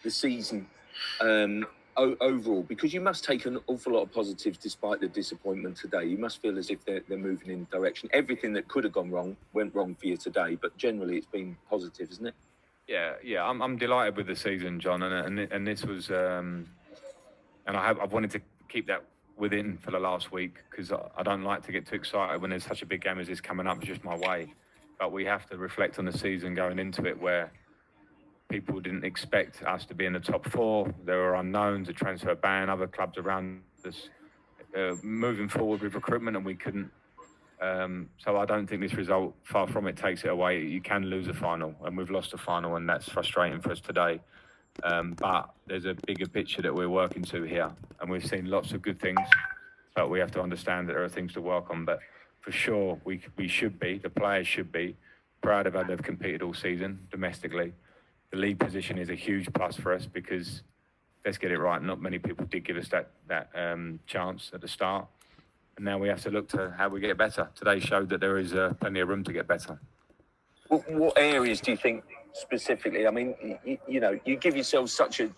the season overall, because you must take an awful lot of positives despite the disappointment today. You must feel as if they're moving in the direction. Everything that could have gone wrong went wrong for you today, but generally it's been positive, isn't it? Yeah. I'm delighted with the season, John, and this was, and I've wanted to keep that within for the last week, because I don't like to get too excited when there's such a big game as this coming up. It's just my way. But we have to reflect on the season going into it, where people didn't expect us to be in the top four. There were unknowns, a transfer ban, other clubs around us moving forward with recruitment, and we couldn't. So I don't think this result, far from it, takes it away. You can lose a final, and we've lost a final, and that's frustrating for us today. But there's a bigger picture that we're working to here, and we've seen lots of good things, but we have to understand that there are things to work on. But for sure, we should be, the players should be, proud of how they've competed all season domestically. The league position is a huge plus for us, because, let's get it right, not many people did give us that chance at the start. And now we have to look to how we get better. Today showed that there is plenty of room to get better. What areas do you think specifically? I mean, you give yourself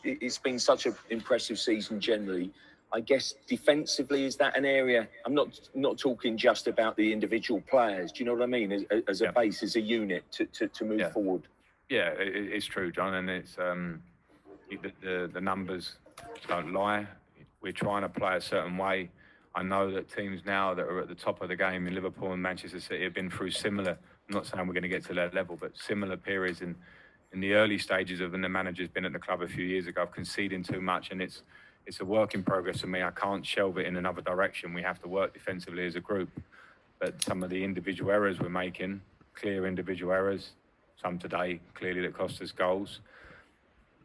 it's been such an impressive season generally. I guess defensively, is that an area? I'm not talking just about the individual players. Do you know what I mean? As a base, as a unit to move forward. Yeah, it's true, John, and it's the numbers don't lie. We're trying to play a certain way. I know that teams now that are at the top of the game in Liverpool and Manchester City have been through similar, I'm not saying we're going to get to their level, but similar periods in the early stages of when the manager's been at the club a few years ago, conceding too much, and it's a work in progress for me. I can't shelve it in another direction. We have to work defensively as a group. But some of the individual errors we're making, clear individual errors, some today, clearly, that cost us goals,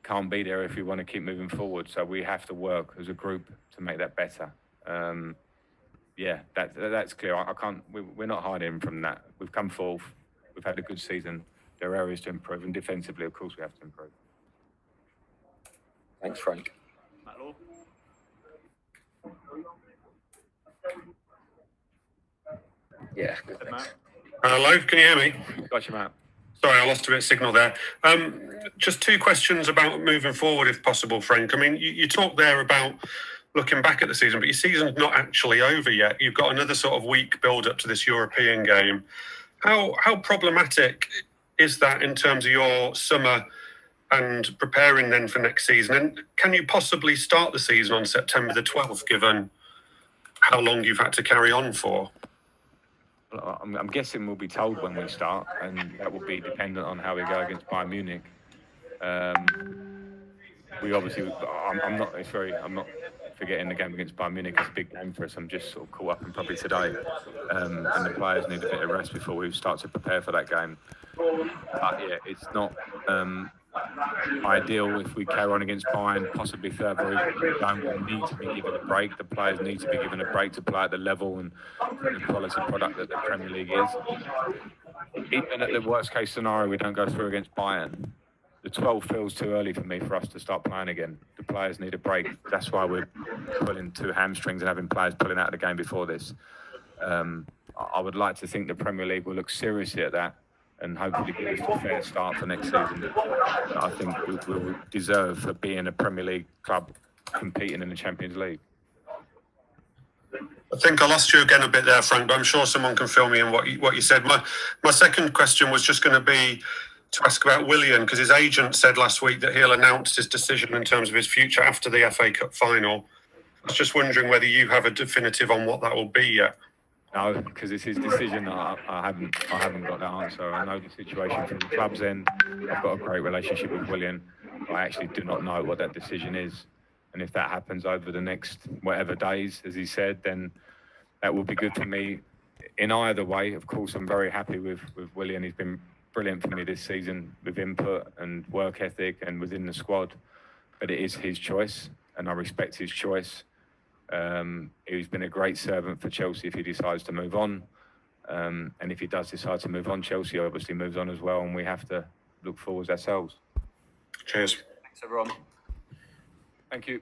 can't be there if we want to keep moving forward. So we have to work as a group to make that better. That's clear. We're not hiding from that. We've come forth. We've had a good season. There are areas to improve, and defensively, of course, we have to improve. Thanks, Frank. Matt Law. Yeah, good. Thanks. Hello, can you hear me? Gotcha, Matt. Sorry, I lost a bit of signal there. Just two questions about moving forward, if possible, Frank. I mean, you talked there about looking back at the season, but your season's not actually over yet. You've got another sort of week build-up to this European game. How problematic is that in terms of your summer and preparing then for next season? And can you possibly start the season on September the 12th, given how long you've had to carry on for? I'm guessing we'll be told when we start, and that will be dependent on how we go against Bayern Munich. We obviously, I'm not forgetting the game against Bayern Munich is a big game for us. I'm just sort of caught up in probably today, and the players need a bit of rest before we start to prepare for that game. But yeah, it's not ideal if we carry on against Bayern, possibly further. We need to be given a break. The players need to be given a break to play at the level and the quality product that the Premier League is. Even at the worst case scenario, we don't go through against Bayern. The 12 feels too early for me for us to start playing again. The players need a break. That's why we're pulling two hamstrings and having players pulling out of the game before this. I would like to think the Premier League will look seriously at that and hopefully give us a fair start for next season. I think we will deserve for being a Premier League club competing in the Champions League. I think I lost you again a bit there, Frank, but I'm sure someone can fill me in what you said. My second question was just going to be to ask about Willian, because his agent said last week that he'll announce his decision in terms of his future after the FA Cup final. I was just wondering whether you have a definitive on what that will be yet. No, because it's his decision. I haven't got that answer. I know the situation from the club's end. I've got a great relationship with Willian. I actually do not know what that decision is. And if that happens over the next whatever days, as he said, then that will be good for me. In either way, of course, I'm very happy with Willian. He's been brilliant for me this season with input and work ethic and within the squad. But it is his choice, and I respect his choice. He's been a great servant for Chelsea if he decides to move on. And if he does decide to move on, Chelsea obviously moves on as well, and we have to look forward ourselves. Cheers. Thanks, everyone. Thank you.